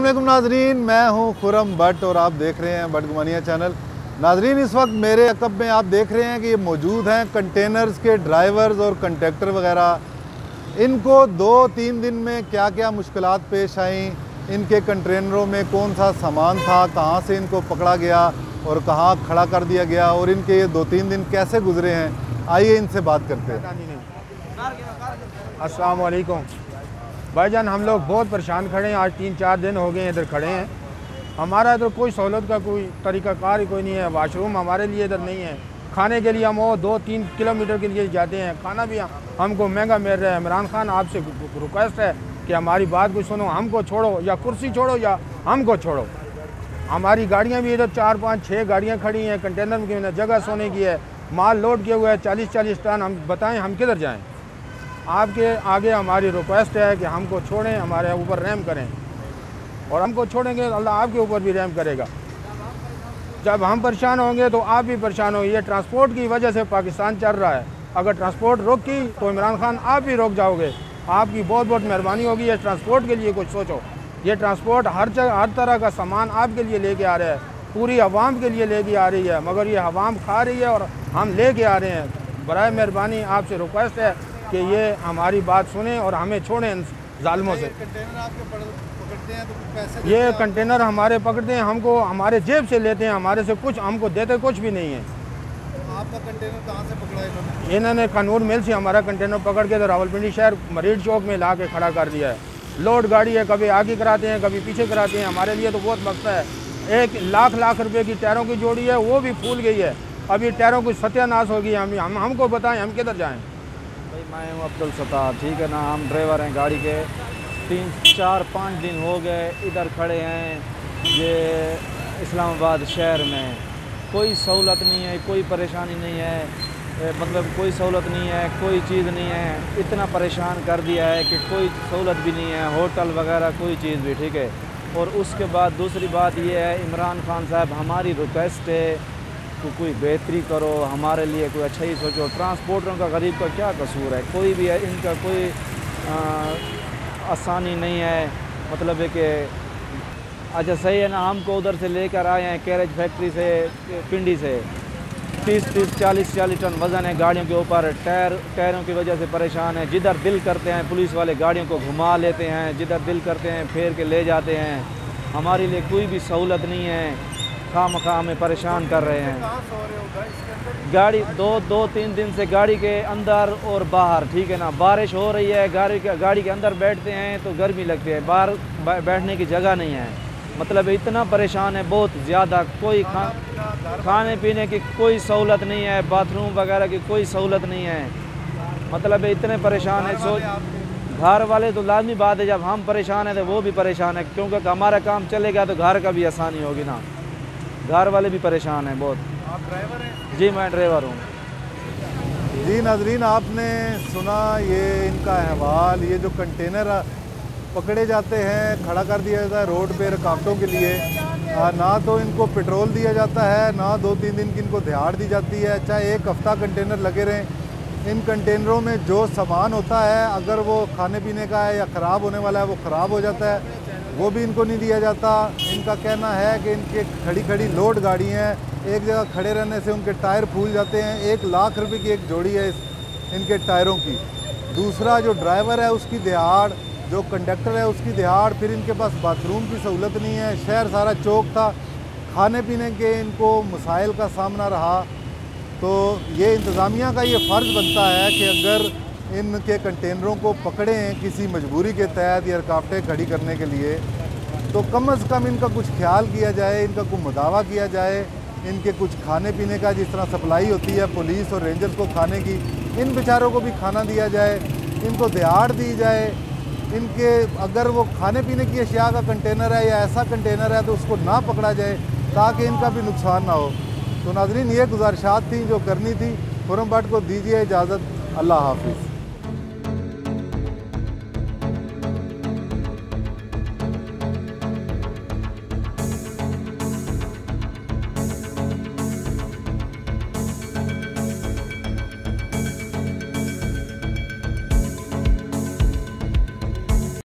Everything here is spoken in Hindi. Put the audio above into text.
वालेकुम नाजरीन, मैं हूं खुरम भट्ट और आप देख रहे हैं भट्ट गुमानिया चैनल। नाजरीन, इस वक्त मेरे अकब में आप देख रहे हैं कि ये मौजूद हैं कंटेनर्स के ड्राइवर्स और कंडक्टर वगैरह। इनको 2-3 दिन में क्या क्या मुश्किलात पेश आईं, इनके कंटेनरों में कौन सा सामान था, कहाँ से इनको पकड़ा गया और कहाँ खड़ा कर दिया गया और इनके ये 2-3 दिन कैसे गुजरे हैं, आइए इनसे बात करते हैं। अस्सलाम वालेकुम भाईजान, हम लोग बहुत परेशान खड़े हैं। आज 3-4 दिन हो गए इधर खड़े हैं। हमारा इधर कोई सहूलत का कोई तरीक़ाकार ही कोई नहीं है। वाशरूम हमारे लिए इधर नहीं है। खाने के लिए हम वो 2-3 किलोमीटर के लिए जाते हैं। खाना भी हमको महंगा मिल रहा है। इमरान खान, आपसे रिक्वेस्ट है कि हमारी बात को सुनो, हमको छोड़ो, या कुर्सी छोड़ो या हमको छोड़ो। हमारी गाड़ियाँ भी इधर 4-5-6 गाड़ियाँ खड़ी हैं। कंटेनर में जगह सोने की है, माल लोड किया हुआ है 40-40 टन। हम बताएँ हम किधर जाएँ? आपके आगे हमारी रिक्वेस्ट है कि हमको छोड़ें, हमारे ऊपर रहम करें, और हमको छोड़ेंगे अल्लाह आपके ऊपर भी रहम करेगा। जब हम परेशान होंगे तो आप भी परेशान होंगे। ये ट्रांसपोर्ट की वजह से पाकिस्तान चल रहा है। अगर ट्रांसपोर्ट रोकी तो इमरान खान आप भी रोक जाओगे। आपकी बहुत बहुत मेहरबानी होगी। ये ट्रांसपोर्ट के लिए कुछ सोचो। ये ट्रांसपोर्ट हर तरह का सामान आपके लिए लेके आ रहा है, पूरी आवाम के लिए लेके आ रही है, मगर ये आवाम खा रही है और हम लेके आ रहे हैं। बराए मेहरबानी आपसे रिक्वेस्ट है कि ये हमारी बात सुने और हमें छोड़ें इन जालिमों से। कंटेनर आपके पकड़ते हैं तो कुछ पैसे ये कंटेनर हमारे पकड़ते हैं, हमको हमारे जेब से लेते हैं, हमारे से कुछ हमको देते कुछ भी नहीं है। आपका कंटेनर कहाँ से पकड़ा इन्होंने? इन्होंने कानून मिल से हमारा कंटेनर पकड़ के तो रावलपिंडी शहर मरीज चौक में ला के खड़ा कर दिया है। लोड गाड़ी है, कभी आगे कराते हैं कभी पीछे कराते हैं। हमारे लिए तो बहुत मकसद है। 1 लाख रुपए की टायरों की जोड़ी है, वो भी फूल गई है। अभी टायरों की सत्यानाश होगी। हमको बताएं हम किधर जाएँ? भाई मैं हूँ अब्दुल सत्तार, ठीक है ना। हम ड्राइवर हैं गाड़ी के। 3-4-5 दिन हो गए इधर खड़े हैं ये इस्लामाबाद शहर में। कोई सहूलत नहीं है, कोई परेशानी नहीं है, मतलब कोई सहूलत नहीं है, कोई चीज़ नहीं है। इतना परेशान कर दिया है कि कोई सहूलत भी नहीं है, होटल वगैरह कोई चीज़ भी, ठीक है। और उसके बाद दूसरी बात ये है, इमरान खान साहब हमारी रिक्वेस्ट है तो कोई बेहतरी करो, हमारे लिए कोई अच्छा ही सोचो। ट्रांसपोर्टरों का गरीब का क्या कसूर है? कोई भी है, इनका कोई आसानी नहीं है। मतलब है कि अच्छा सही है ना, हमको उधर से लेकर आए हैं कैरेज फैक्ट्री से, पिंडी से। 30-30, 40-40 टन वज़न है गाड़ियों के ऊपर। टायरों की वजह से परेशान है। जिधर दिल करते हैं पुलिस वाले गाड़ियों को घुमा लेते हैं, जिधर दिल करते हैं फेर के ले जाते हैं। हमारे लिए कोई भी सहूलत नहीं है। खामखा हमें परेशान कर रहे हैं। गाड़ी 2-3 दिन से गाड़ी के अंदर और बाहर, ठीक है ना। बारिश हो रही है, गाड़ी के अंदर बैठते हैं तो गर्मी लगती है, बाहर बैठने की जगह नहीं है। मतलब इतना परेशान है बहुत ज़्यादा। कोई खाने पीने की कोई सहूलत नहीं है, बाथरूम वगैरह की कोई सहूलत नहीं है। मतलब इतने परेशान है। घर वाले तो लाजमी बात है, जब हम परेशान हैं तो वो भी परेशान है, क्योंकि हमारा काम चलेगा तो घर का भी आसानी होगी ना। घर वाले भी परेशान हैं बहुत। आप ड्राइवर हैं? जी मैं ड्राइवर हूँ। जी नाजरीन, आपने सुना ये इनका अहवाल। ये जो कंटेनर पकड़े जाते हैं, खड़ा कर दिया जाता है रोड पे रुकावटों के लिए। ना तो इनको पेट्रोल दिया जाता है, ना 2-3 दिन की इनको दिहाड़ दी जाती है। चाहे 1 हफ्ता कंटेनर लगे रहें, इन कंटेनरों में जो सामान होता है अगर वो खाने पीने का है या ख़राब होने वाला है वो ख़राब हो जाता है, वो भी इनको नहीं दिया जाता। इनका कहना है कि इनके खड़ी लोड गाड़ी हैं, एक जगह खड़े रहने से उनके टायर फूल जाते हैं। 1 लाख रुपए की एक जोड़ी है इनके टायरों की। दूसरा, जो ड्राइवर है उसकी दिहाड़, जो कंडक्टर है उसकी दिहाड़, फिर इनके पास बाथरूम की सहूलत नहीं है। शहर सारा चौक था, खाने पीने के इनको मसाइल का सामना रहा। तो ये इंतज़ामिया का ये फ़र्ज़ बनता है कि अगर इनके कंटेनरों को पकड़ें किसी मजबूरी के तहत या रुकावटें खड़ी करने के लिए, तो कम से कम इनका कुछ ख्याल किया जाए, इनका कुछ मुदावा किया जाए। इनके कुछ खाने पीने का जिस तरह सप्लाई होती है पुलिस और रेंजर्स को खाने की, इन बेचारों को भी खाना दिया जाए, इनको दिहाड़ दी जाए। इनके अगर वो खाने पीने की अशिया का कंटेनर है या ऐसा कंटेनर है तो उसको ना पकड़ा जाए ताकि इनका भी नुकसान ना हो। तो नाजरीन, ये गुजारिशात थी जो करनी थी। खुरम भट्ट को दीजिए इजाज़त। अल्लाह हाफिज़।